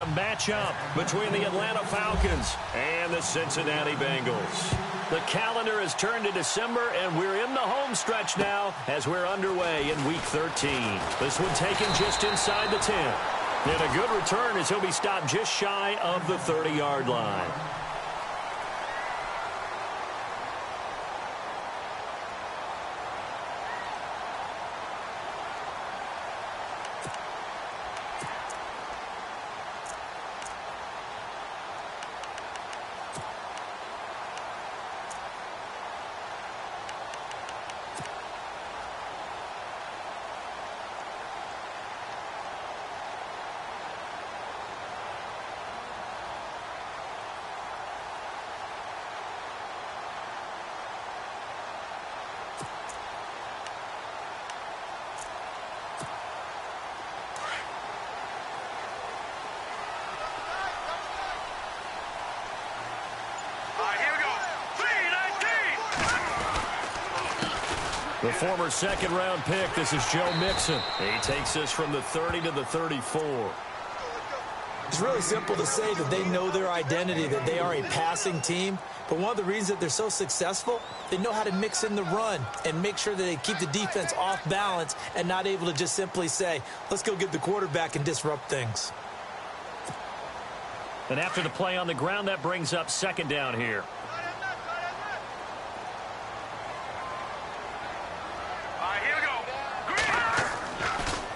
Matchup between the Atlanta Falcons and the Cincinnati Bengals. The calendar has turned to December, and we're in the home stretch now as we're underway in Week 13. This one taken just inside the 10. And a good return as he'll be stopped just shy of the 30-yard line. The former second-round pick, this is Joe Mixon. He takes us from the 30 to the 34. It's really simple to say that they know their identity, that they are a passing team. But one of the reasons that they're so successful, they know how to mix in the run and make sure that they keep the defense off balance and not able to just simply say, let's go get the quarterback and disrupt things. And after the play on the ground, that brings up second down here.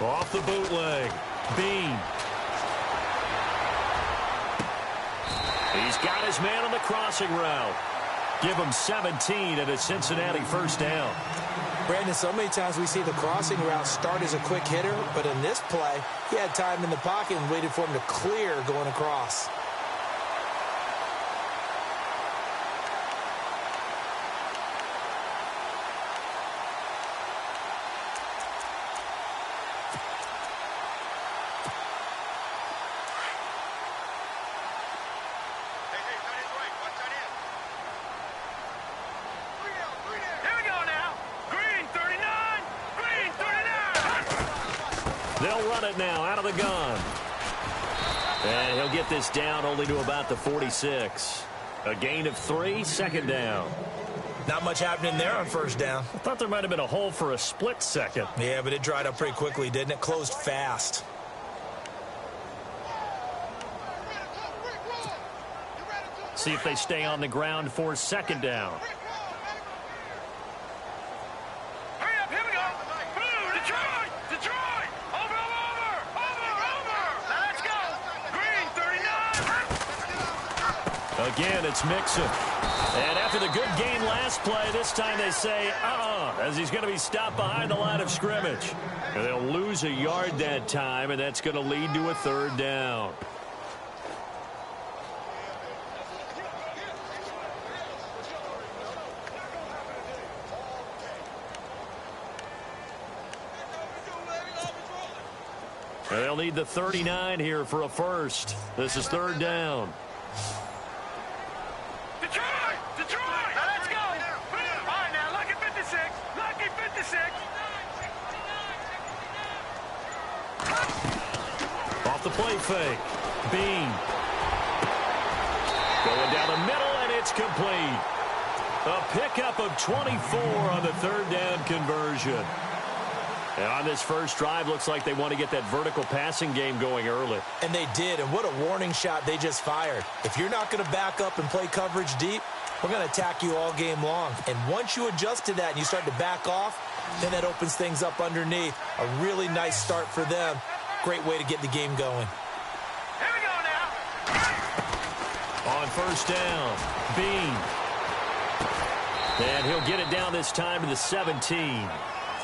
Off the bootleg. Bean. He's got his man on the crossing route. Give him 17 at a Cincinnati first down. Brandon, so many times we see the crossing route start as a quick hitter, but in this play, he had time in the pocket and waited for him to clear going across. They'll run it now out of the gun. And he'll get this down only to about the 46. A gain of 3, second down. Not much happening there on first down. I thought there might have been a hole for a split second. Yeah, but it dried up pretty quickly, didn't it? Closed fast. See if they stay on the ground for second down. Again, it's Mixon. And after the good game last play, this time they say, as he's going to be stopped behind the line of scrimmage. And they'll lose a yard that time, and that's going to lead to a third down. And they'll need the 39 here for a first. This is third down. Off the play fake. Bean. Going down the middle, and it's complete. A pickup of 24 on the third down conversion. And on this first drive, looks like they want to get that vertical passing game going early. And they did, and what a warning shot they just fired. If you're not going to back up and play coverage deep, we're going to attack you all game long. And once you adjust to that and you start to back off, then that opens things up underneath. A really nice start for them. Great way to get the game going. Here we go now. On first down, Bean. And he'll get it down this time to the 17.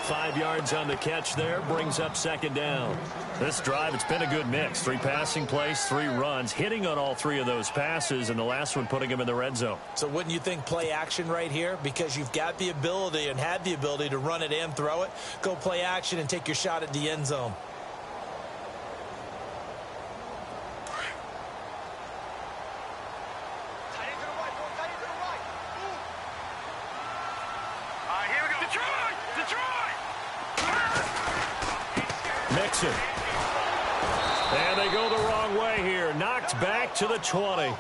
5 yards on the catch there, brings up second down. This drive, it's been a good mix. 3 passing plays, 3 runs, hitting on all 3 of those passes, and the last one putting him in the red zone. So wouldn't you think play action right here? Because you've got the ability and had the ability to run it and throw it. Go play action and take your shot at the end zone. Mixon. And they go the wrong way here. It's back to the 20.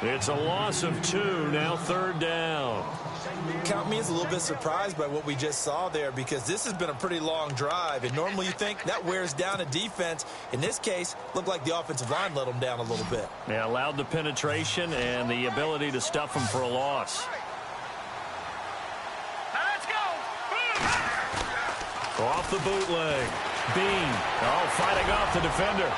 It's a loss of 2, now 3rd down. Count me as a little bit surprised by what we just saw there, because this has been a pretty long drive, and normally you think that wears down a defense. In this case, looked like the offensive line let them down a little bit. Yeah, allowed the penetration and the ability to stuff them for a loss. Let's go! Off the bootleg. Bean, fighting off the defender.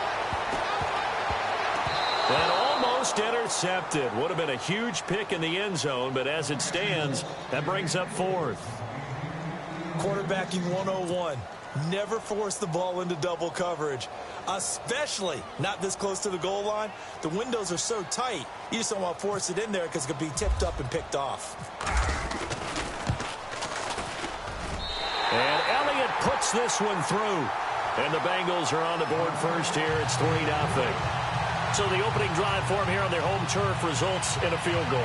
And almost intercepted. Would have been a huge pick in the end zone, but as it stands, that brings up 4th. Quarterbacking 101. Never force the ball into double coverage, especially not this close to the goal line. The windows are so tight, you just don't want to force it in there because it could be tipped up and picked off. And Elliott puts this one through. And the Bengals are on the board first here. It's 3-0. So the opening drive for them here on their home turf results in a field goal.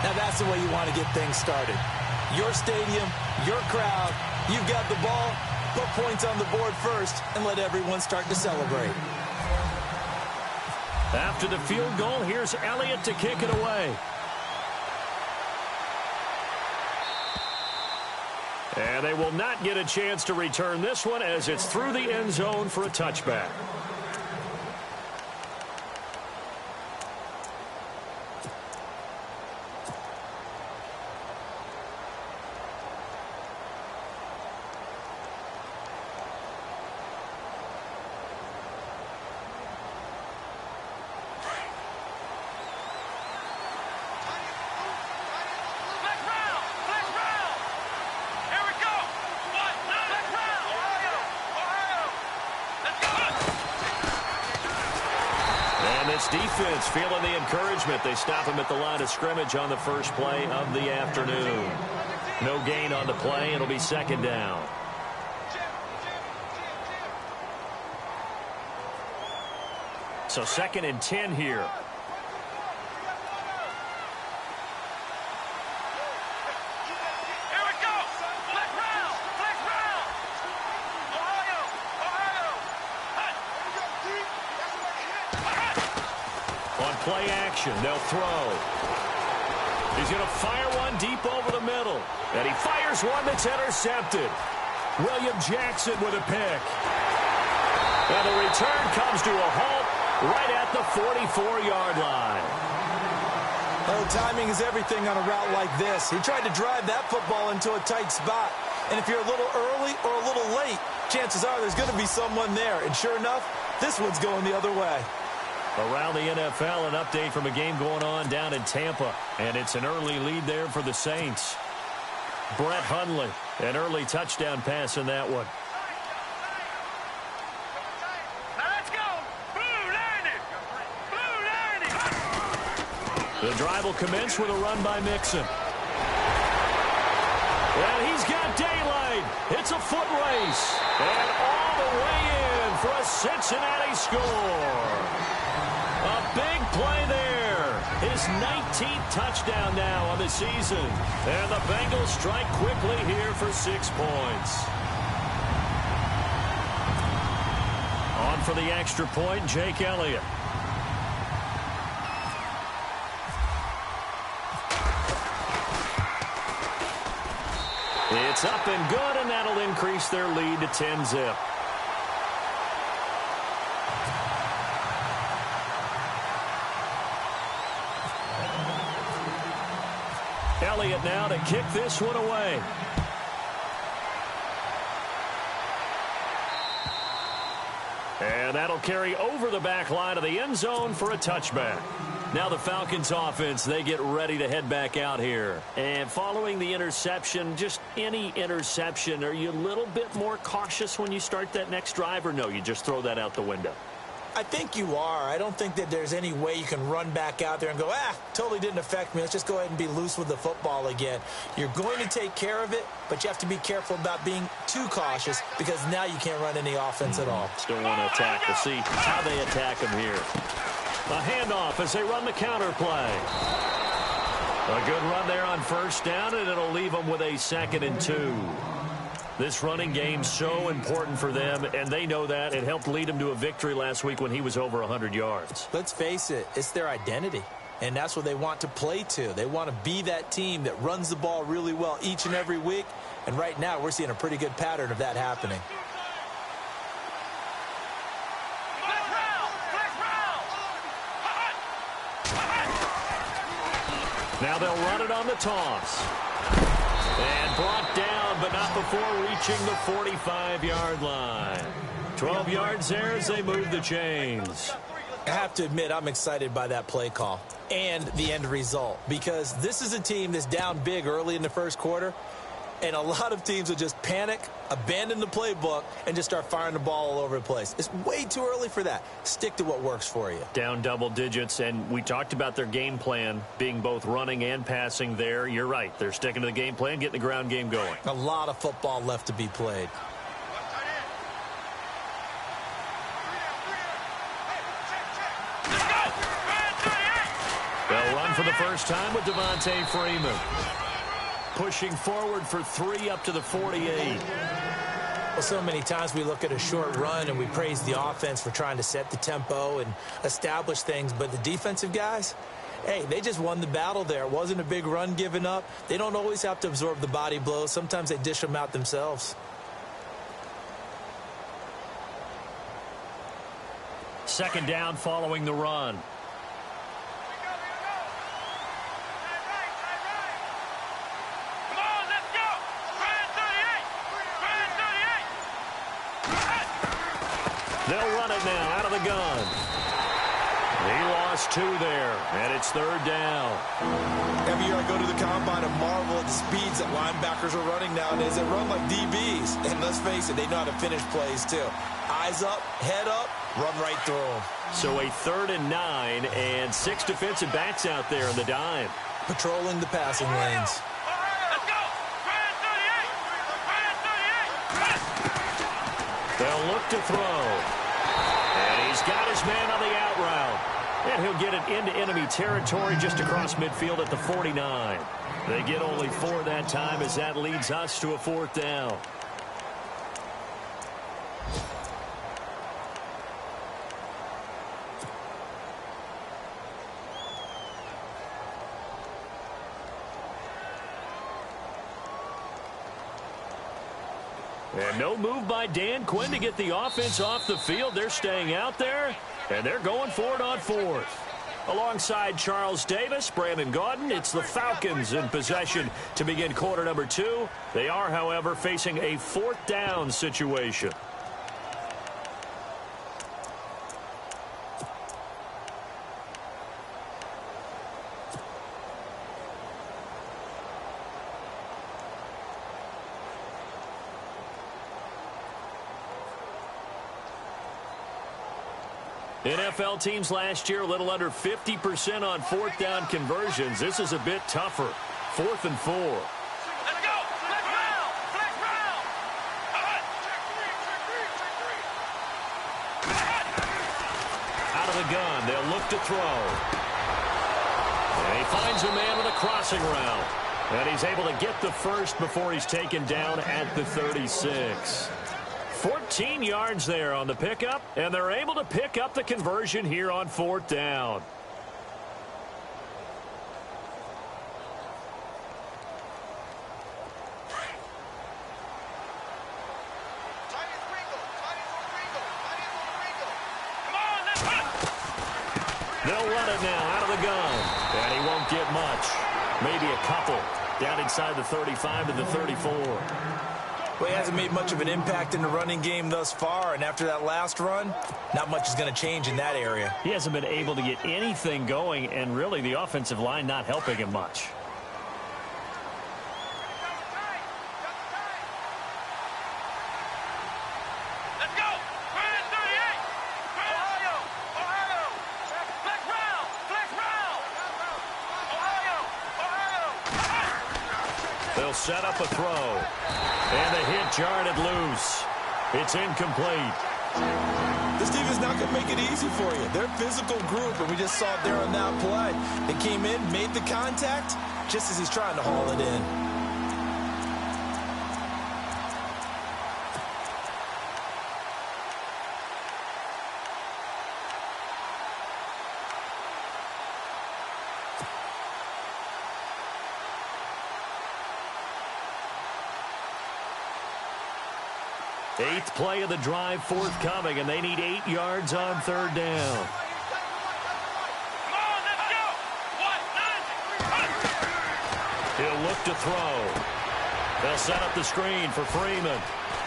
Now that's the way you want to get things started. Your stadium, your crowd, you've got the ball, put points on the board first, and let everyone start to celebrate. After the field goal, here's Elliott to kick it away. And they will not get a chance to return this one as it's through the end zone for a touchback. Defense feeling the encouragement. They stop him at the line of scrimmage on the first play of the afternoon. No gain on the play. It'll be 2nd down. So 2nd and 10 here. Play action. They'll throw. He's going to fire one deep over the middle. And he fires one that's intercepted. William Jackson with a pick. And the return comes to a halt right at the 44-yard line. Oh, timing is everything on a route like this. He tried to drive that football into a tight spot. And if you're a little early or a little late, chances are there's going to be someone there. And sure enough, this one's going the other way. Around the NFL, an update from a game going on down in Tampa. And it's an early lead there for the Saints. Brett Hundley, an early touchdown pass in that one. Let's go! Blue 90! The drive will commence with a run by Mixon. And he's got daylight. It's a foot race. And all the way in for a Cincinnati score. A big play there. His 19th touchdown now on the season. And the Bengals strike quickly here for 6 points. On for the extra point, Jake Elliott. It's up and good, and that'll increase their lead to 10-zip. Elliott now to kick this one away. And that'll carry over the back line of the end zone for a touchback. Now the Falcons offense, they get ready to head back out here. And following the interception, just any interception, are you a little bit more cautious when you start that next drive, or no, you just throw that out the window? I think you are. I don't think that there's any way you can run back out there and go, totally didn't affect me. Let's just go ahead and be loose with the football again. You're going to take care of it, but you have to be careful about being too cautious because now you can't run any offense at all. Still want to attack. We'll see how they attack him here. A handoff as they run the counter play. A good run there on first down, and it'll leave them with a 2nd and 2. This running game's so important for them, and they know that. It helped lead them to a victory last week when he was over 100 yards. Let's face it, it's their identity, and that's what they want to play to. They want to be that team that runs the ball really well each and every week, and right now we're seeing a pretty good pattern of that happening. Now they'll run it on the toss. And brought down, but not before reaching the 45-yard line. 12 yards there as they move the chains. I have to admit, I'm excited by that play call and the end result, because this is a team that's down big early in the first quarter, and a lot of teams will just panic, abandon the playbook, and just start firing the ball all over the place. It's way too early for that. Stick to what works for you. Down double digits, and we talked about their game plan being both running and passing there. You're right. They're sticking to the game plan, getting the ground game going. A lot of football left to be played. They'll run for the first time with Devontae Freeman. Pushing forward for 3 up to the 48. Well, so many times we look at a short run and we praise the offense for trying to set the tempo and establish things, but the defensive guys, hey, they just won the battle there. It wasn't a big run given up. They don't always have to absorb the body blows. Sometimes they dish them out themselves. Second down following the run. They'll run it now out of the gun. He lost 2 there, and it's third down. Every year I go to the combine and marvel at the speeds that linebackers are running nowadays. They run like DBs. And let's face it, they know how to finish plays too. Eyes up, head up, run right through them. So a 3rd and 9 and 6 defensive backs out there in the dime. Patrolling the passing lanes. They'll look to throw. And he's got his man on the out route. And he'll get it into enemy territory just across midfield at the 49. They get only 4 that time as that leads us to a 4th down. And no move by Dan Quinn to get the offense off the field. They're staying out there, and they're going for it on 4th. Alongside Charles Davis, Brandon Gaudin, it's the Falcons in possession to begin quarter number 2. They are, however, facing a 4th down situation. NFL teams last year a little under 50% on 4th down conversions. This is a bit tougher. 4th and 4. Let's go! Flex round! Flex round! Out of the gun, they'll look to throw. And he finds a man with a crossing route. And he's able to get the first before he's taken down at the 36. 14 yards there on the pickup, and they're able to pick up the conversion here on 4th down. They'll run it now out of the gun, and he won't get much. Maybe a couple down inside the 35 to the 34. Well, he hasn't made much of an impact in the running game thus far, and after that last run, not much is going to change in that area. He hasn't been able to get anything going, and really the offensive line not helping him much. Let's go! 38! Ohio! Ohio! Flex round! Flex round! Ohio! They'll set up a throw. And the hit jarred loose. It's incomplete. This team is not going to make it easy for you. They're a physical group, and we just saw it there on that play. They came in, made the contact, just as he's trying to haul it in. Eighth play of the drive forthcoming, and they need 8 yards on third down. Come on, let's go. He'll look to throw. They'll set up the screen for Freeman.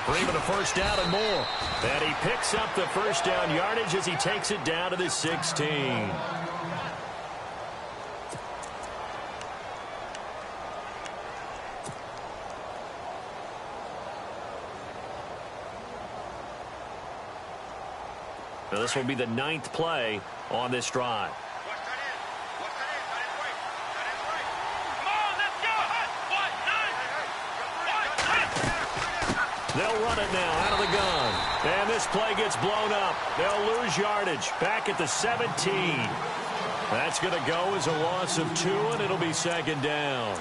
Freeman a first down and more. And he picks up the first down yardage as he takes it down to the 16. Now this will be the 9th play on this drive. They'll run it now out of the gun. And this play gets blown up. They'll lose yardage back at the 17. That's going to go as a loss of 2, and it'll be second down.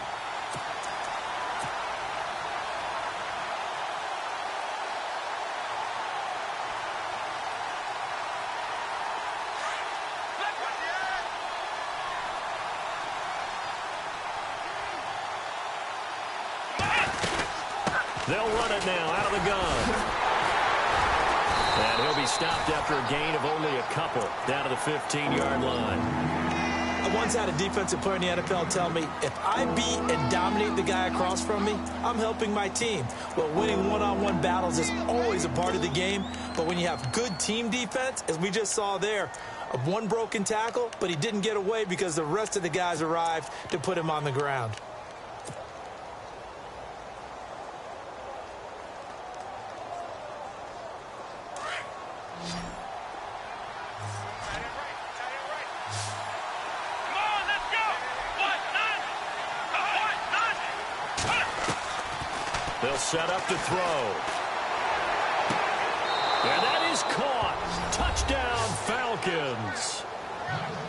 They'll run it now out of the gun. And he'll be stopped after a gain of only a couple down to the 15-yard line. I once had a defensive player in the NFL tell me, if I beat and dominate the guy across from me, I'm helping my team. Well, winning one-on-one battles is always a part of the game, but when you have good team defense, as we just saw there, one broken tackle, but he didn't get away because the rest of the guys arrived to put him on the ground. They'll set up to throw. And that is caught. Touchdown, Falcons.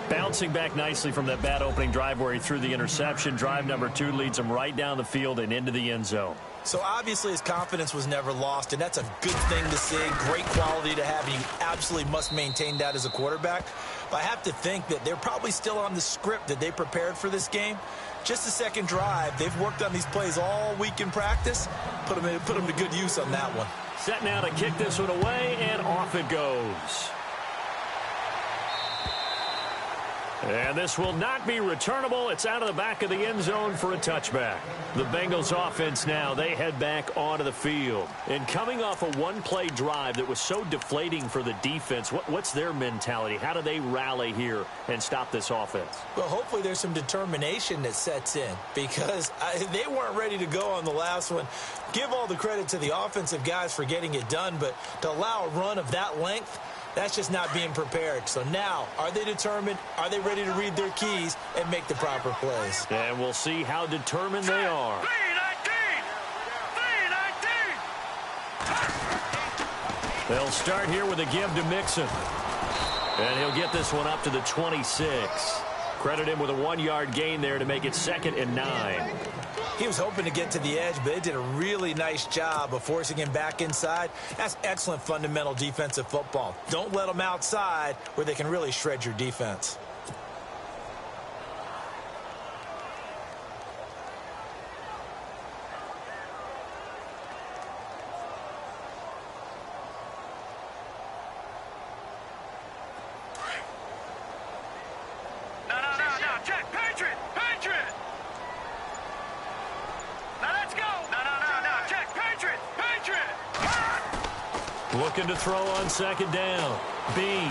Bouncing back nicely from that bad opening drive where he threw the interception. Drive number 2 leads him right down the field and into the end zone. So obviously his confidence was never lost, and that's a good thing to see. Great quality to have, and you absolutely must maintain that as a quarterback. But I have to think that they're probably still on the script that they prepared for this game. Just the second drive. They've worked on these plays all week in practice. Put them to good use on that one. Set now to kick this one away, and off it goes. And this will not be returnable. It's out of the back of the end zone for a touchback. The Bengals offense now, they head back onto the field. And coming off a one-play drive that was so deflating for the defense, what's their mentality? How do they rally here and stop this offense? Well, hopefully there's some determination that sets in because they weren't ready to go on the last one. Give all the credit to the offensive guys for getting it done, but to allow a run of that length, that's just not being prepared. So now, are they determined? Are they ready to read their keys and make the proper plays? And we'll see how determined they are. 3-19! They'll start here with a give to Mixon. And he'll get this one up to the 26. Credit him with a 1-yard gain there to make it 2nd and 9. He was hoping to get to the edge, but they did a really nice job of forcing him back inside. That's excellent fundamental defensive football. Don't let them outside where they can really shred your defense. Looking to throw on 2nd down. Bean.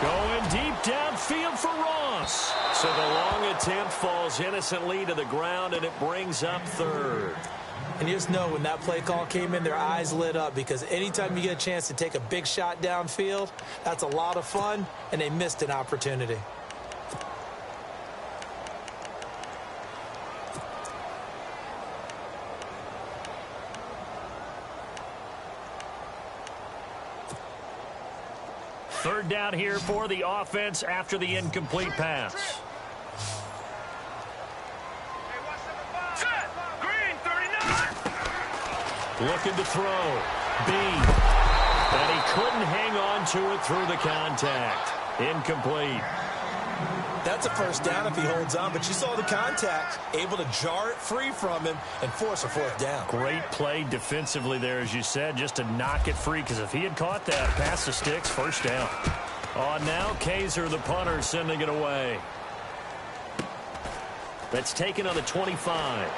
Going deep downfield for Ross. So the long attempt falls innocently to the ground, and it brings up 3rd. And you just know when that play call came in, their eyes lit up because anytime you get a chance to take a big shot downfield, that's a lot of fun, and they missed an opportunity. Third down here for the offense after the incomplete pass. Set! Green, 39! Looking to throw. Bean. And he couldn't hang on to it through the contact. Incomplete. That's a first down if he holds on, but you saw the contact, able to jar it free from him and force a fourth down. Great play defensively there, as you said, just to knock it free, because if he had caught that, pass the sticks, first down. On now, Kaiser, the punter, sending it away. That's taken on the 25.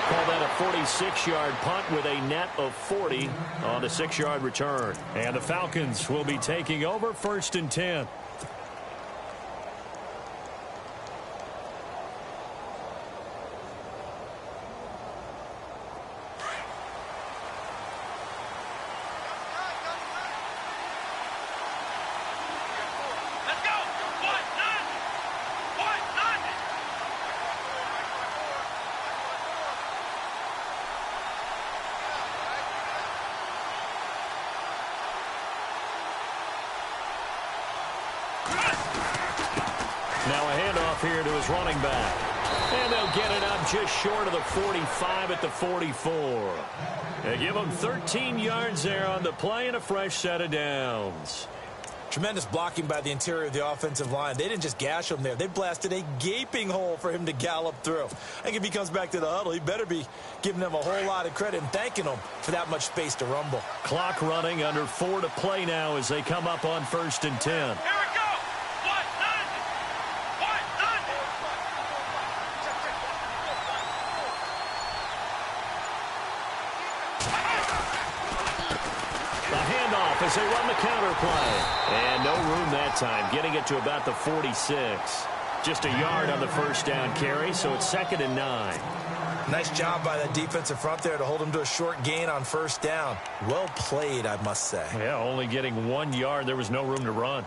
Call that a 46-yard punt with a net of 40 on the 6-yard return. And the Falcons will be taking over 1st and 10. Now a handoff here to his running back. And they'll get it up just short of the 45 at the 44. They give him 13 yards there on the play and a fresh set of downs. Tremendous blocking by the interior of the offensive line. They didn't just gash him there. They blasted a gaping hole for him to gallop through. I think if he comes back to the huddle, he better be giving them a whole lot of credit and thanking them for that much space to rumble. Clock running, under 4 to play now as they come up on 1st and 10. Here we go. As they run the counter play. And no room that time, getting it to about the 46. Just a yard on the first down carry, so it's 2nd and 9. Nice job by that defensive front there to hold him to a short gain on first down. Well played, I must say. Yeah, only getting 1 yard. There was no room to run.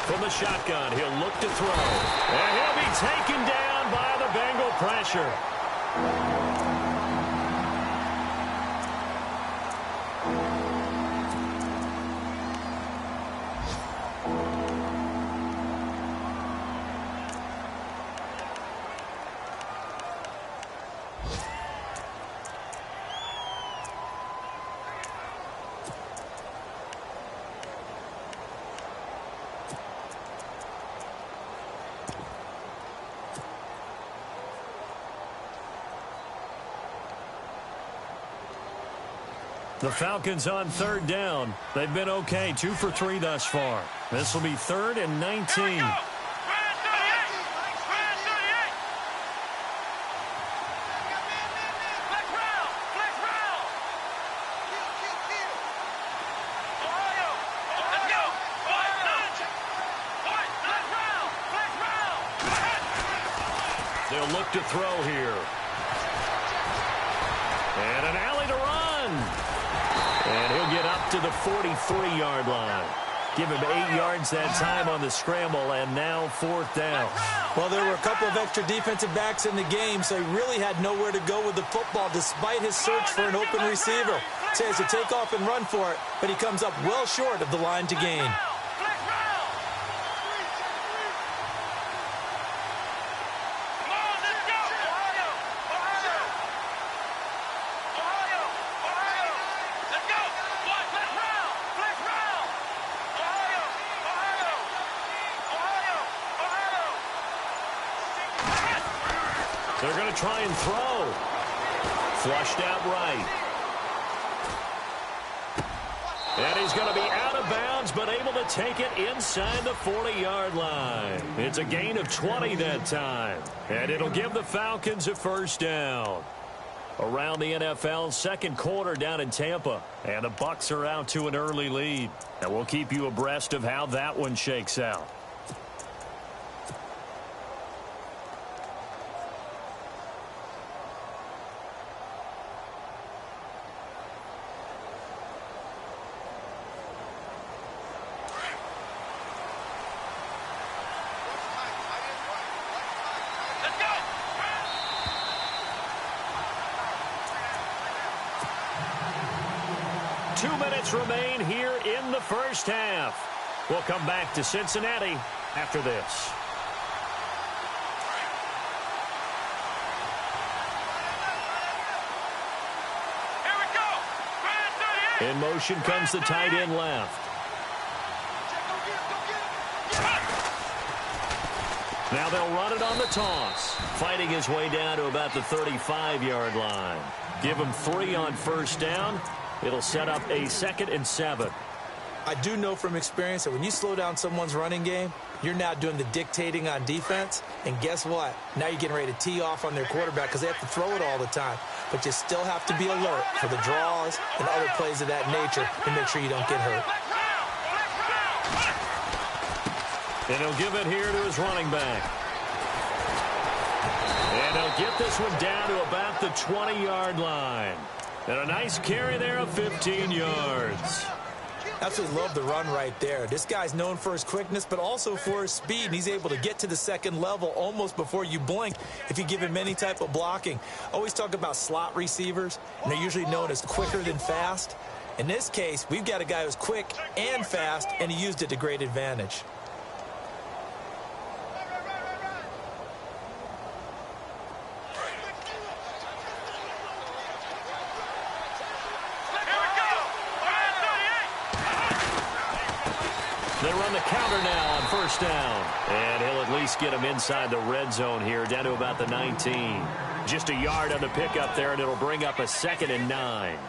From the shotgun, he'll look to throw. And he'll be taken down by the Bengal pressure. The Falcons on 3rd down. They've been okay, 2 for 3 thus far. This will be 3rd and 19. They'll look to throw here. And an alley to run. And he'll get up to the 43-yard line. Give him 8 yards that time on the scramble, and now 4th down. Well, there were a couple of extra defensive backs in the game, so he really had nowhere to go with the football despite his search for an open receiver. So he has to take off and run for it, but he comes up well short of the line to gain. They're going to try and throw. Flushed out right. And he's going to be out of bounds, but able to take it inside the 40-yard line. It's a gain of 20 that time. And it'll give the Falcons a first down. Around the NFL, second quarter down in Tampa. And the Bucs are out to an early lead. And we'll keep you abreast of how that one shakes out. 2 minutes remain here in the first half. We'll come back to Cincinnati after this. Here we go. In motion comes the tight end left. Now they'll run it on the toss. Fighting his way down to about the 35-yard line. Give him 3 on first down. It'll set up a 2nd and 7. I do know from experience that when you slow down someone's running game, you're now doing the dictating on defense. And guess what? Now you're getting ready to tee off on their quarterback because they have to throw it all the time. But you still have to be alert for the draws and other plays of that nature to make sure you don't get hurt. And he'll give it here to his running back. And he'll get this one down to about the 20-yard line. And a nice carry there of 15 yards. Absolutely love the run right there. This guy's known for his quickness, but also for his speed. And he's able to get to the second level almost before you blink if you give him any type of blocking. Always talk about slot receivers, and they're usually known as quicker than fast. In this case, we've got a guy who's quick and fast, and he used it to great advantage. They run the counter now on first down. And he'll at least get him inside the red zone here, down to about the 19. Just a yard on the pickup there, and it'll bring up a 2nd and 9.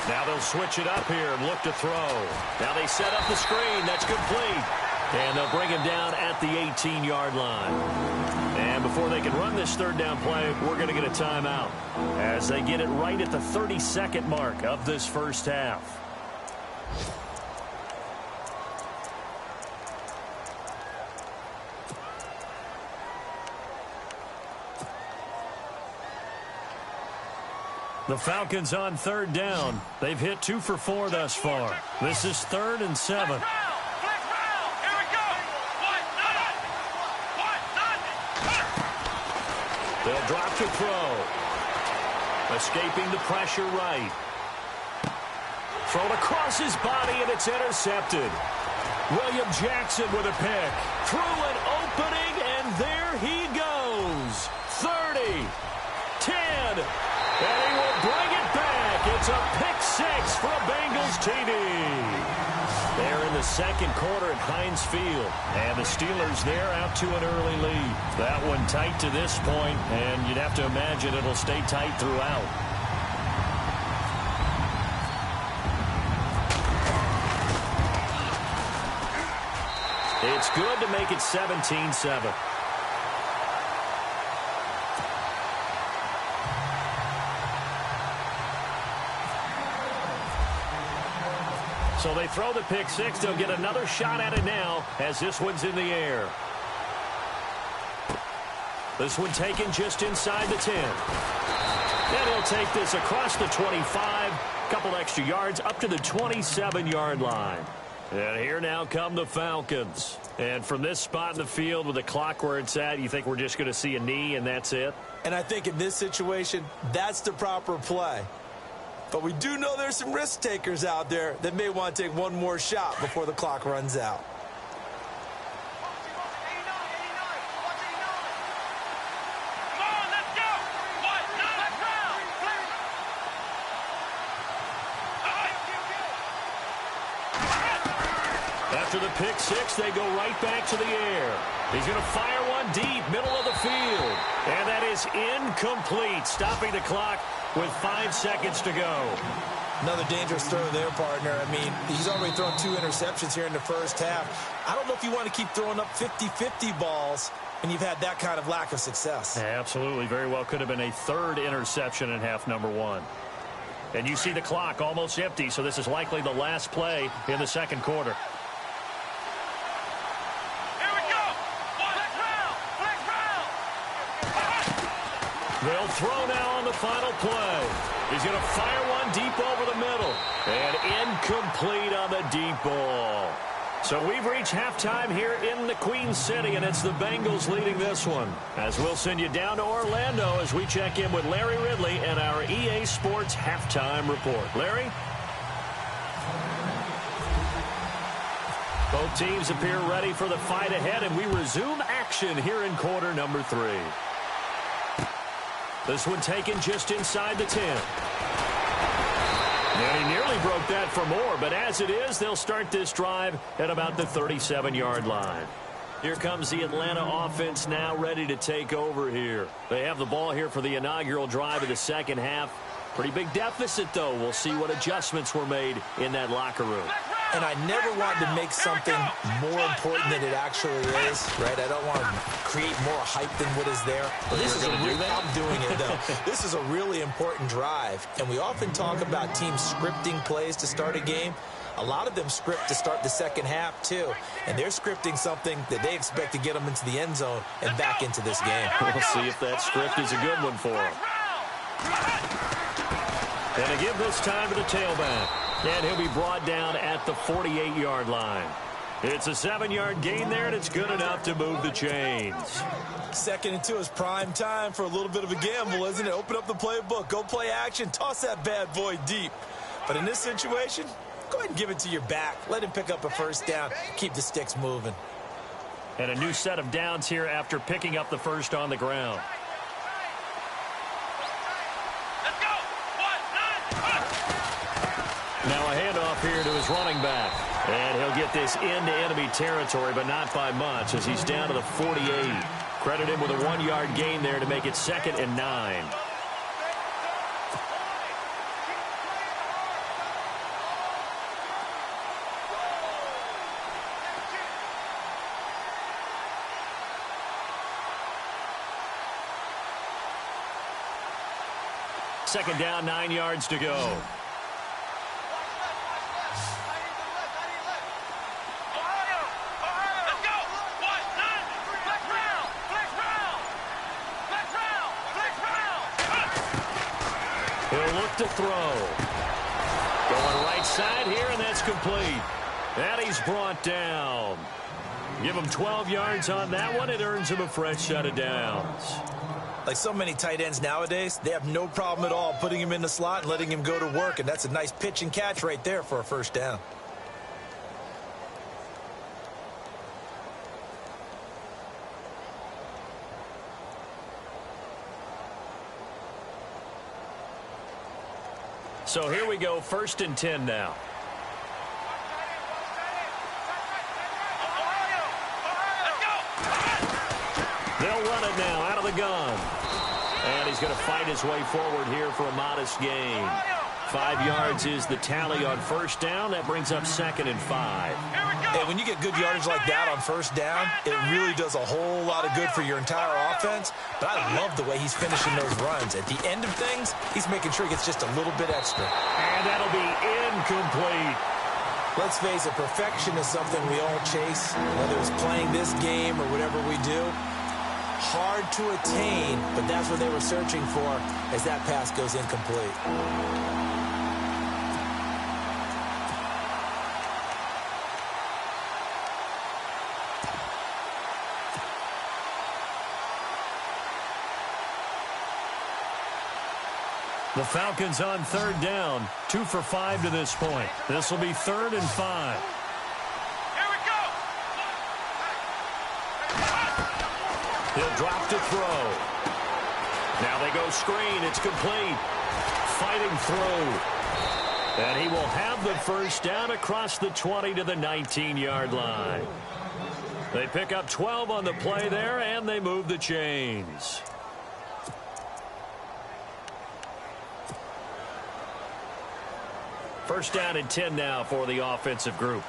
Now they'll switch it up here and look to throw. Now they set up the screen. That's complete. And they'll bring him down at the 18-yard line. And before they can run this 3rd down play, we're going to get a timeout as they get it right at the 30-second mark of this first half. The Falcons on 3rd down. They've hit 2 for 4 thus far. This is 3rd and 7. Here we go. They'll drop to throw. Escaping the pressure right. Thrown across his body, and it's intercepted. William Jackson with a pick. Through an opening, and there he goes. 30, 10, and he will bring it back. It's a pick-6 for a Bengals TD. They're in the 2nd quarter at Heinz Field. And the Steelers there out to an early lead. That one tight to this point, and you'd have to imagine it'll stay tight throughout. It's good to make it 17-7. So they throw the pick-6. They'll get another shot at it now as this one's in the air. This one taken just inside the 10. And he'll take this across the 25. Couple extra yards up to the 27-yard line. And here now come the Falcons. And from this spot in the field with the clock where it's at, you think we're just going to see a knee and that's it? And I think in this situation, that's the proper play. But we do know there's some risk takers out there that may want to take one more shot before the clock runs out. After the pick-6, they go right back to the air. He's going to fire one deep, middle of the field. And that is incomplete, stopping the clock with 5 seconds to go. Another dangerous throw there, partner. I mean, he's already thrown 2 interceptions here in the first half. I don't know if you want to keep throwing up 50-50 balls when you've had that kind of lack of success. Absolutely. Very well could have been a 3rd interception in half number 1. And you see the clock almost empty, so this is likely the last play in the second quarter. Here we go. Flex round. Flex round. They'll throw now on the final play. He's going to fire one deep over the middle. And incomplete on the deep ball. So we've reached halftime here in the Queen City, and it's the Bengals leading this one. As we'll send you down to Orlando as we check in with Larry Ridley and our EA Sports halftime report. Larry? Both teams appear ready for the fight ahead, and we resume action here in quarter number 3. This one taken just inside the 10. And he nearly broke that for more, but as it is, they'll start this drive at about the 37-yard line. Here comes the Atlanta offense now ready to take over here. They have the ball here for the inaugural drive of the second half. Pretty big deficit, though. We'll see what adjustments were made in that locker room. And I never wanted to make something more important than it actually is, right? I don't want to create more hype than what is there. But this is I'm doing it, though. This is a really important drive. And we often talk about teams scripting plays to start a game. A lot of them script to start the second half, too. And they're scripting something that they expect to get them into the end zone and back into this game. We'll see if that script is a good one for them. And they give this time to the tailback. And he'll be brought down at the 48-yard line. It's a 7-yard gain there, and it's good enough to move the chains. 2nd and 2 is prime time for a little bit of a gamble, isn't it? Open up the playbook, go play action, toss that bad boy deep. But in this situation, go ahead and give it to your back. Let him pick up a first down. Keep the sticks moving. And a new set of downs here after picking up the first on the ground. Now a handoff here to his running back. And he'll get this into enemy territory, but not by much as he's down to the 48. Credit him with a 1-yard gain there to make it 2nd and 9. Second down, 9 yards to go. He'll look to throw. Going right side here, and that's complete. And he's brought down. Give him 12 yards on that one. It earns him a fresh set of downs. Like so many tight ends nowadays, they have no problem at all putting him in the slot and letting him go to work. And that's a nice pitch and catch right there for a first down. So here we go, 1st and 10 now. They'll run it now out of the gun. And he's going to fight his way forward here for a modest gain. 5 yards is the tally on first down. That brings up 2nd and 5. Hey, when you get good yardage like that on first down, it really does a whole lot of good for your entire offense. But I love the way he's finishing those runs. At the end of things, he's making sure he gets just a little bit extra. And that'll be incomplete. Let's face it, perfection is something we all chase, whether it's playing this game or whatever we do. Hard to attain, but that's what they were searching for as that pass goes incomplete. The Falcons on 3rd down, 2 for 5 to this point. This will be 3rd and 5. Here we go. He'll drop to throw. Now they go screen. It's complete. Fighting through. And he will have the first down across the 20 to the 19-yard line. They pick up 12 on the play there, and they move the chains. First down and 10 now for the offensive group.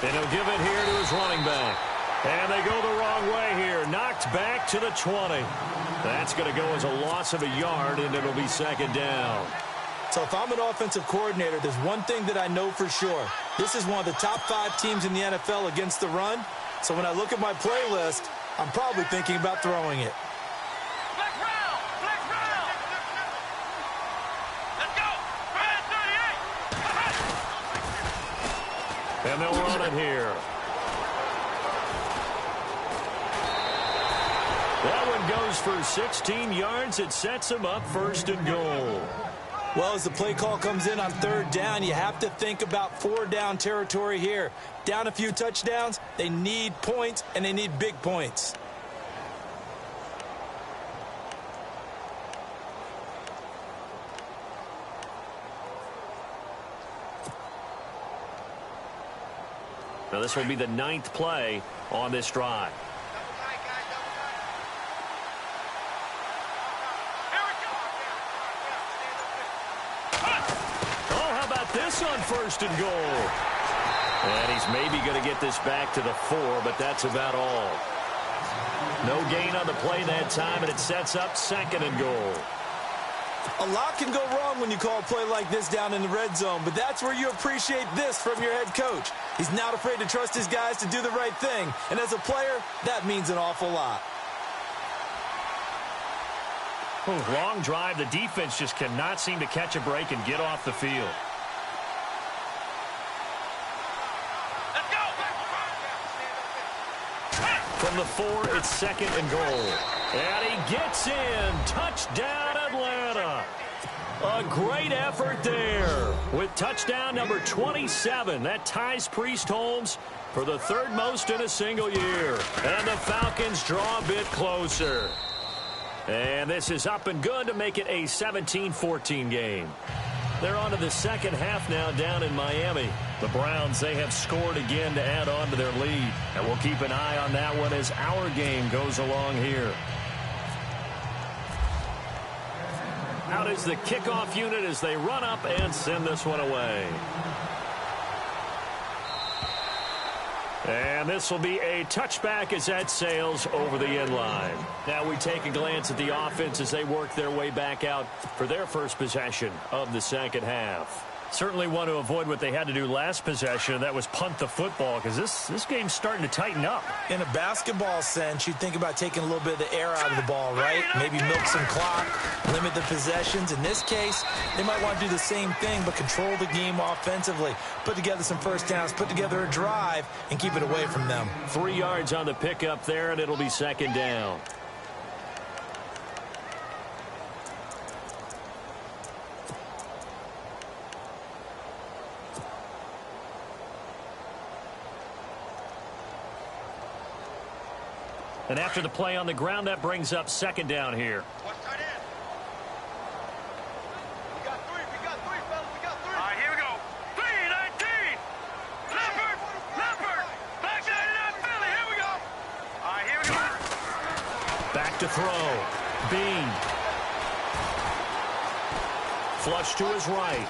And he'll give it here to his running back. And they go the wrong way here. Knocked back to the 20. That's going to go as a loss of a yard, and it'll be second down. So if I'm an offensive coordinator, there's one thing that I know for sure. This is one of the top 5 teams in the NFL against the run. So when I look at my playlist, I'm probably thinking about throwing it. Flex round! Flex round! Let's go! Red 38! And they'll run it here. That one goes for 16 yards. It sets them up first and goal. Well, as the play call comes in on third down, you have to think about 4-down territory here. Down a few touchdowns, they need points, and they need big points. Now this will be the 9th play on this drive. This on first and goal. And he's maybe going to get this back to the 4, but that's about all. No gain on the play that time, and it sets up second and goal. A lot can go wrong when you call a play like this down in the red zone, but that's where you appreciate this from your head coach. He's not afraid to trust his guys to do the right thing, and as a player, that means an awful lot. Long drive. The defense just cannot seem to catch a break and get off the field. From the 4, it's second and goal. And he gets in. Touchdown, Atlanta. A great effort there with touchdown number 27. That ties Priest Holmes for the 3rd most in a single year. And the Falcons draw a bit closer. And this is up and good to make it a 17-14 game. They're on to the second half now down in Miami. The Browns, they have scored again to add on to their lead. And we'll keep an eye on that one as our game goes along here. Out is the kickoff unit as they run up and send this one away. And this will be a touchback as that sails over the end line. Now we take a glance at the offense as they work their way back out for their first possession of the second half. Certainly want to avoid what they had to do last possession. That was punt the football because this game's starting to tighten up. In a basketball sense, you think about taking a little bit of the air out of the ball, right? Maybe milk some clock, limit the possessions. In this case, they might want to do the same thing but control the game offensively. Put together some first downs, put together a drive, and keep it away from them. 3 yards on the pickup there, and it'll be second down. And after the play on the ground, that brings up second down here. We got three, fellas. We got three. All right, here we go. 3-19. Leopard. Back down to that Philly. Here we go. All right, here we go. Back to throw. Bean. Flush to his right.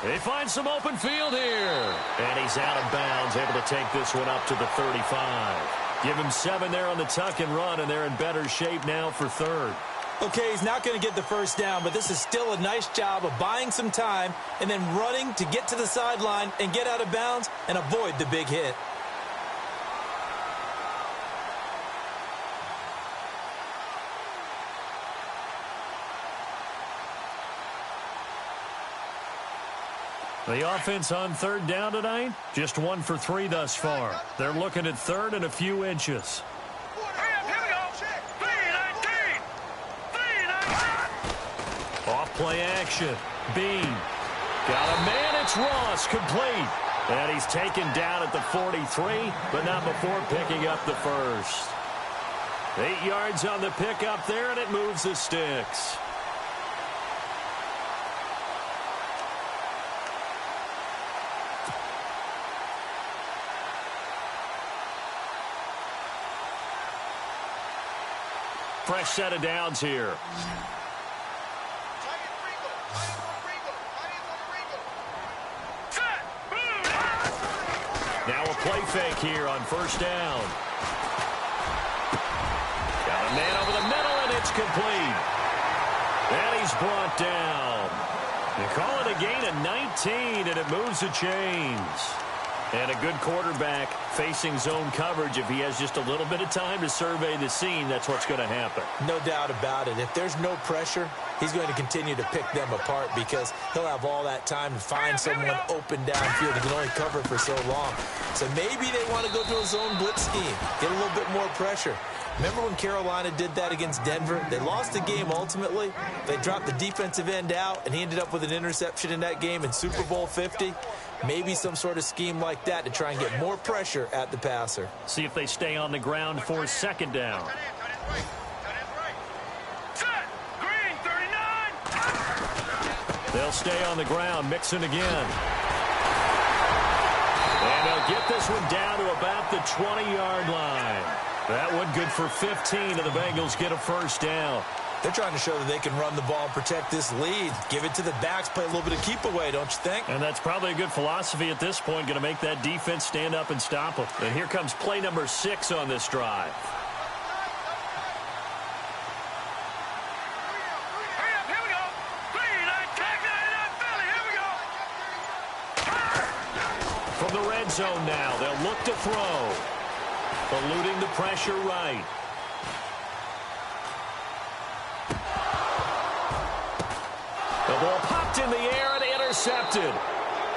He finds some open field here. And he's out of bounds, able to take this one up to the 35. Give him 7 there on the tuck and run, and they're in better shape now for third. Okay, he's not going to get the first down, but this is still a nice job of buying some time and then running to get to the sideline and get out of bounds and avoid the big hit. The offense on third down tonight, just 1 for 3 thus far. They're looking at third and a few inches. Here we go. 3-19. Off play action. Bean. Got a man. It's Ross. Complete. And he's taken down at the 43, but not before picking up the first. 8 yards on the pickup there, and it moves the sticks. Fresh set of downs here. Now a play fake here on first down. complete. And he's brought down. They call it a gain of 19, and it moves the chains. And a good quarterback facing zone coverage. If he has just a little bit of time to survey the scene, that's what's going to happen. No doubt about it. If there's no pressure, he's going to continue to pick them apart because he'll have all that time to find someone open downfield. He can only cover for so long. So maybe they want to go to a zone blitz scheme, get a little bit more pressure. Remember when Carolina did that against Denver? They lost the game ultimately. They dropped the defensive end out, and he ended up with an interception in that game in Super Bowl 50. Maybe some sort of scheme like that to try and get more pressure at the passer. See if they stay on the ground for second down. They'll stay on the ground, Mixon again. And they'll get this one down to about the 20-yard line. That one good for 15, and the Bengals get a first down. They're trying to show that they can run the ball and protect this lead. Give it to the backs, play a little bit of keep away, don't you think? And that's probably a good philosophy at this point, going to make that defense stand up and stop them. And here comes play number 6 on this drive. From the red zone now, they'll look to throw. Eluding the pressure right. The ball popped in the air and intercepted.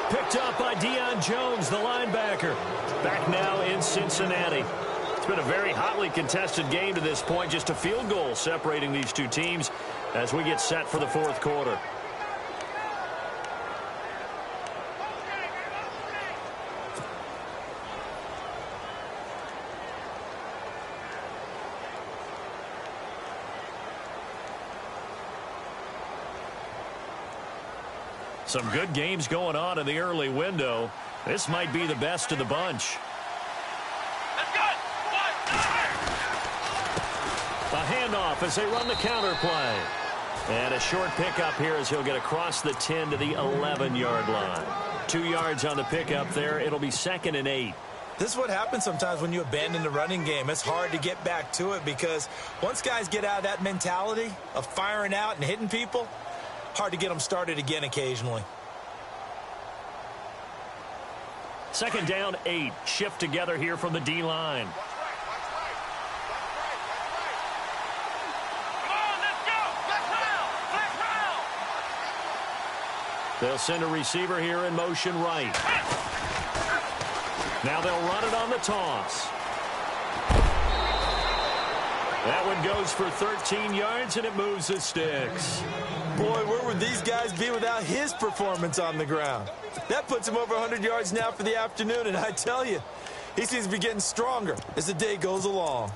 Picked up by Deion Jones, the linebacker. Back now in Cincinnati. It's been a very hotly contested game to this point. Just a field goal separating these two teams as we get set for the fourth quarter. Some good games going on in the early window. This might be the best of the bunch. A handoff as they run the counter play. And a short pickup here as he'll get across the 10 to the 11-yard line. 2 yards on the pickup there. It'll be 2nd and 8. This is what happens sometimes when you abandon the running game. It's hard to get back to it because once guys get out of that mentality of firing out and hitting people, hard to get them started again occasionally. 2nd down, 8. Shift together here from the D-line. They'll send a receiver here in motion right. Now they'll run it on the toss. That one goes for 13 yards, and it moves the sticks. Boy, where would these guys be without his performance on the ground? That puts him over 100 yards now for the afternoon, and I tell you, he seems to be getting stronger as the day goes along.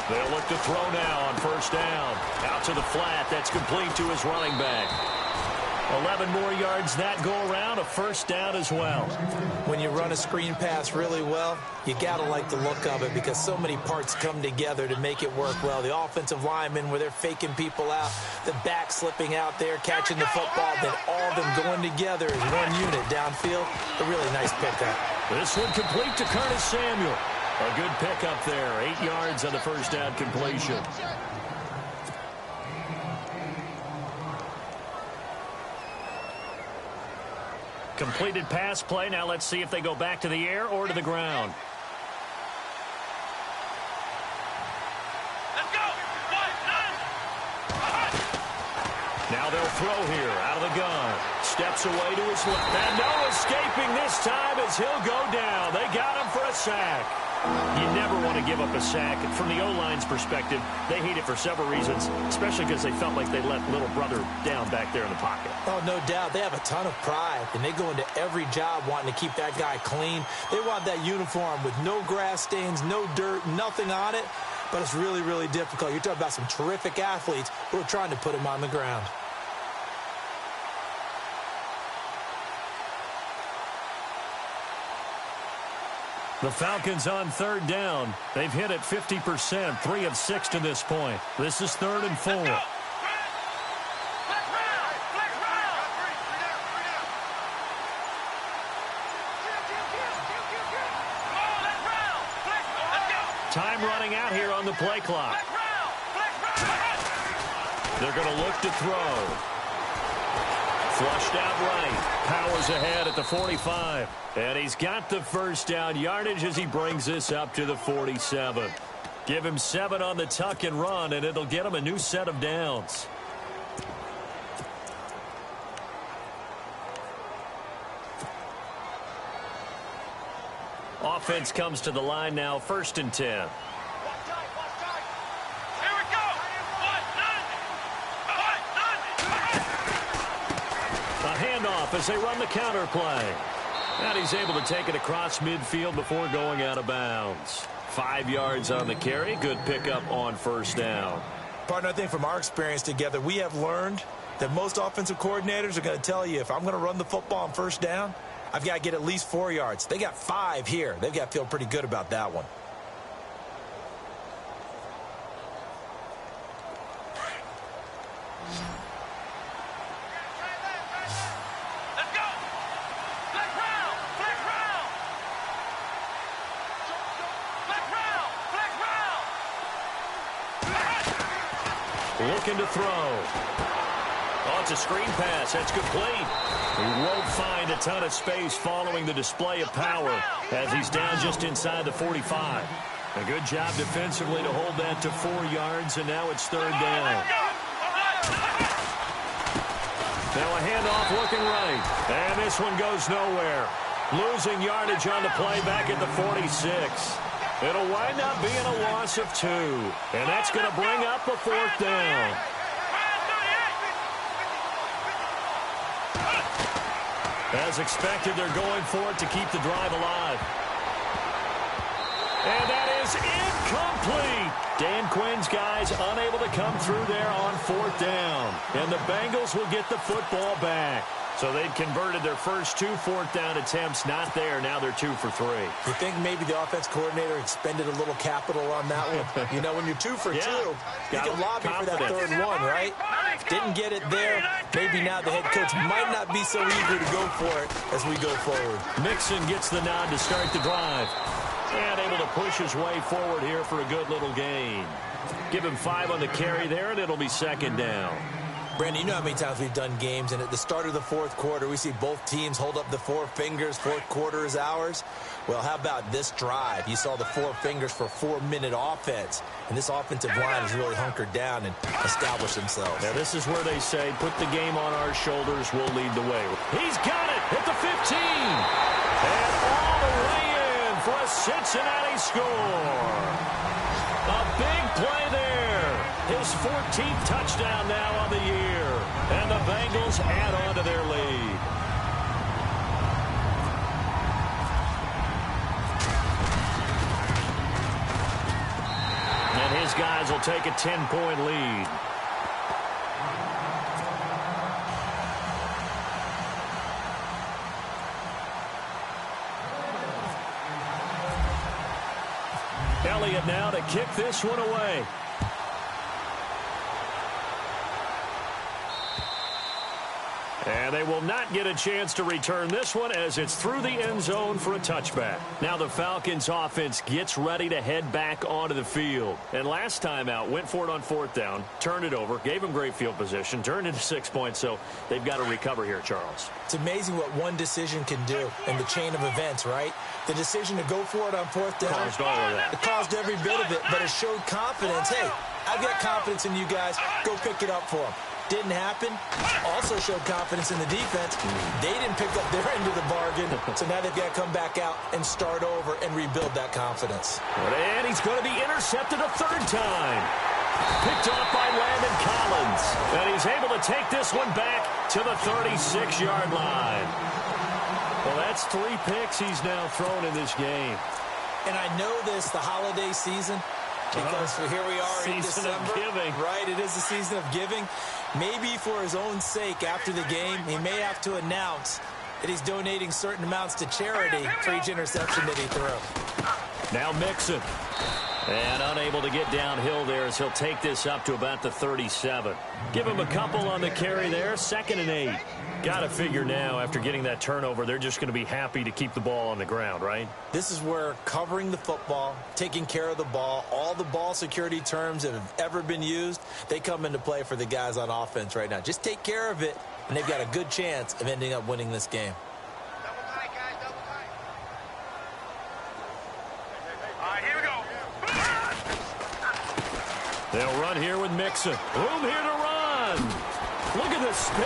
They'll look to throw now on first down. Out to the flat. That's complete to his running back. 11 more yards that go around. A first down as well. When you run a screen pass really well, you got to like the look of it because so many parts come together to make it work well. The offensive linemen where they're faking people out, the back slipping out there, catching the football, then all of them going together as one unit downfield. A really nice pickup. This one complete to Curtis Samuel. A good pickup there. 8 yards on the first down completion. Completed pass play. Now let's see if they go back to the air or to the ground. Let's go. Now they'll throw here out of the gun. Steps away to his left. And no escaping this time as he'll go down. They got him for a sack. You never want to give up a sack. From the O-line's perspective, they hate it for several reasons, especially because they felt like they let little brother down back there in the pocket. Oh, no doubt. They have a ton of pride, and they go into every job wanting to keep that guy clean. They want that uniform with no grass stains, no dirt, nothing on it, but it's really, really difficult. You're talking about some terrific athletes who are trying to put him on the ground. The Falcons on third down. They've hit it 50%, 3 of 6 to this point. This is 3rd and 4. Time running out here on the play clock. They're going to look to throw. Flushed out right. Powers ahead at the 45. And he's got the first down yardage as he brings this up to the 47. Give him 7 on the tuck and run, and it'll get him a new set of downs. Offense comes to the line now, 1st and 10. Handoff as they run the counter play. And he's able to take it across midfield before going out of bounds. 5 yards on the carry. Good pickup on 1st down. Partner, I think from our experience together, we have learned that most offensive coordinators are going to tell you, if I'm going to run the football on 1st down, I've got to get at least 4 yards. They got 5 here. They've got to feel pretty good about that one. Looking to throw. Oh, it's a screen pass. That's complete. He won't find a ton of space following the display of power as he's down just inside the 45. A good job defensively to hold that to 4 yards, and now it's 3rd down. Now a handoff looking right, and this one goes nowhere. Losing yardage on the play back at the 46. It'll wind up being a loss of 2, and that's going to bring up a 4th down. As expected, they're going for it to keep the drive alive. And that is incomplete. Dan Quinn's guys unable to come through there on 4th down, and the Bengals will get the football back. So they'd converted their first 2 4th down attempts, not there. Now they're 2 for 3. You think maybe the offense coordinator expended a little capital on that one? You know, when you're 2 for 2, you can lobby for that 3rd one, right? Didn't get it there. Maybe now the head coach might not be so eager to go for it as we go forward. Mixon gets the nod to start the drive. And able to push his way forward here for a good little gain. Give him 5 on the carry there, and it'll be 2nd down. Brandon, you know how many times we've done games, and at the start of the 4th quarter, we see both teams hold up the 4 fingers, 4th quarter is ours. Well, how about this drive? You saw the 4 fingers for 4-minute offense, and this offensive line has really hunkered down and established themselves. Now, this is where they say, put the game on our shoulders, we'll lead the way. He's got it at the 15, and all the way in for a Cincinnati score. A big play there. His 14th touchdown now on the year. And the Bengals add on to their lead. And his guys will take a 10-point lead. Elliott now to kick this one away. And they will not get a chance to return this one as it's through the end zone for a touchback. Now the Falcons offense gets ready to head back onto the field. And last time out, went for it on 4th down, turned it over, gave them great field position, turned into 6 points, so they've got to recover here, Charles. It's amazing what one decision can do in the chain of events, right? The decision to go for it on 4th down. Caused all of that. It caused every bit of it, but it showed confidence. Hey, I've got confidence in you guys. Go pick it up for them. Didn't happen. Also showed confidence in the defense. They didn't pick up their end of the bargain, so now they've got to come back out and start over and rebuild that confidence. And he's going to be intercepted a 3rd time. Picked off by Landon Collins. And he's able to take this one back to the 36-yard line. Well, that's 3 picks he's now thrown in this game. And I know this, the holiday season, because here we are in December. Season of giving. Right, it is the season of giving. Maybe for his own sake after the game, he may have to announce that he's donating certain amounts to charity for each interception that he threw. Now Mixon. And unable to get downhill there as he'll take this up to about the 37. Give him a couple on the carry there. 2nd and 8. Got to figure now, after getting that turnover, they're just going to be happy to keep the ball on the ground, right? This is where covering the football, taking care of the ball, all the ball security terms that have ever been used, they come into play for the guys on offense right now. Just take care of it, and they've got a good chance of ending up winning this game. They'll run here with Mixon. Room here to run. Look at the spin.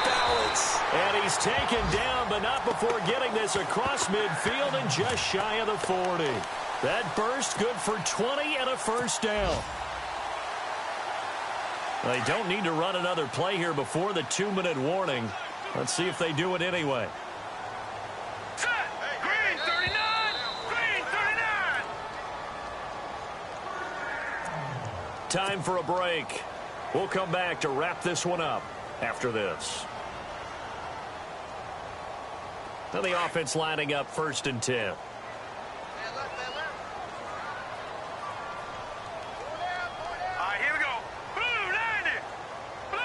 Balance. And he's taken down, but not before getting this across midfield and just shy of the 40. That burst good for 20 and a first down. They don't need to run another play here before the 2-minute warning. Let's see if they do it anyway. Time for a break. We'll come back to wrap this one up after this. Now the offense lining up 1st and 10. Here we go. Blue 90. Blue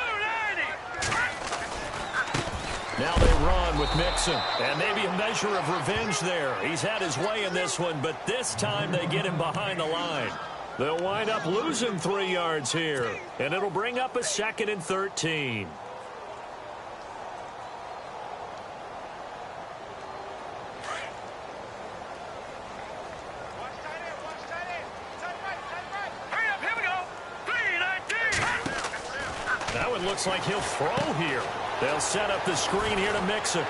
90. Now they run with Mixon. And maybe a measure of revenge there. He's had his way in this one, but this time they get him behind the line. They'll wind up losing 3 yards here, and it'll bring up a 2nd and 13. Now it looks like he'll throw here. They'll set up the screen here to Mixon,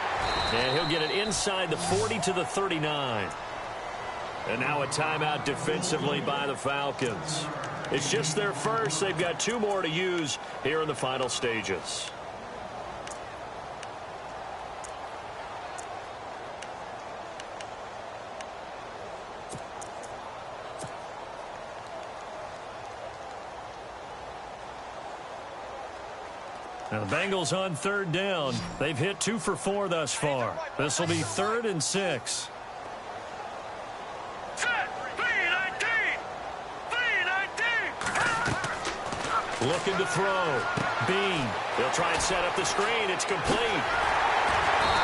and he'll get it inside the 40 to the 39. And now a timeout defensively by the Falcons. It's just their first. They've got 2 more to use here in the final stages. Now the Bengals on 3rd down. They've hit 2 for 4 thus far. This will be 3rd and 6. Looking to throw. Bean. He'll try and set up the screen. It's complete.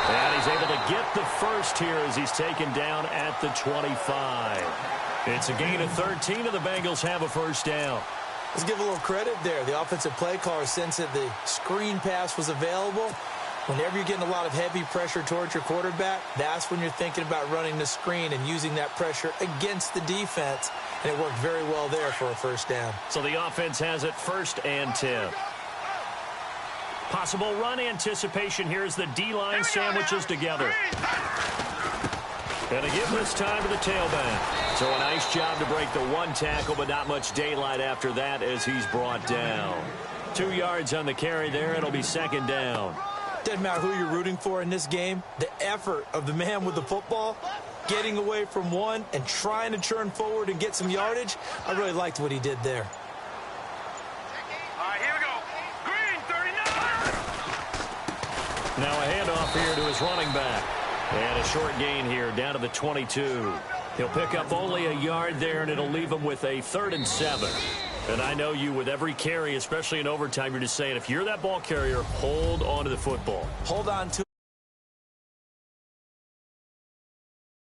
And he's able to get the first here as he's taken down at the 25. It's a gain of 13, and the Bengals have a first down. Let's give a little credit there. The offensive play caller sensed that the screen pass was available. Whenever you're getting a lot of heavy pressure towards your quarterback, that's when you're thinking about running the screen and using that pressure against the defense. And it worked very well there for a first down. So the offense has it 1st and 10. Possible run anticipation here as the D-line sandwiches together. And again this time to the tailback. So a nice job to break the 1 tackle, but not much daylight after that as he's brought down. 2 yards on the carry there. It'll be 2nd down. Doesn't matter who you're rooting for in this game. The effort of the man with the football, getting away from one and trying to turn forward and get some yardage, I really liked what he did there. All right, here we go. Green 39. Now a handoff here to his running back. And a short gain here down to the 22. He'll pick up only a yard there, and it'll leave him with a 3rd and 7. And I know you, with every carry, especially in overtime, you're just saying, if you're that ball carrier, hold on to the football. Hold on to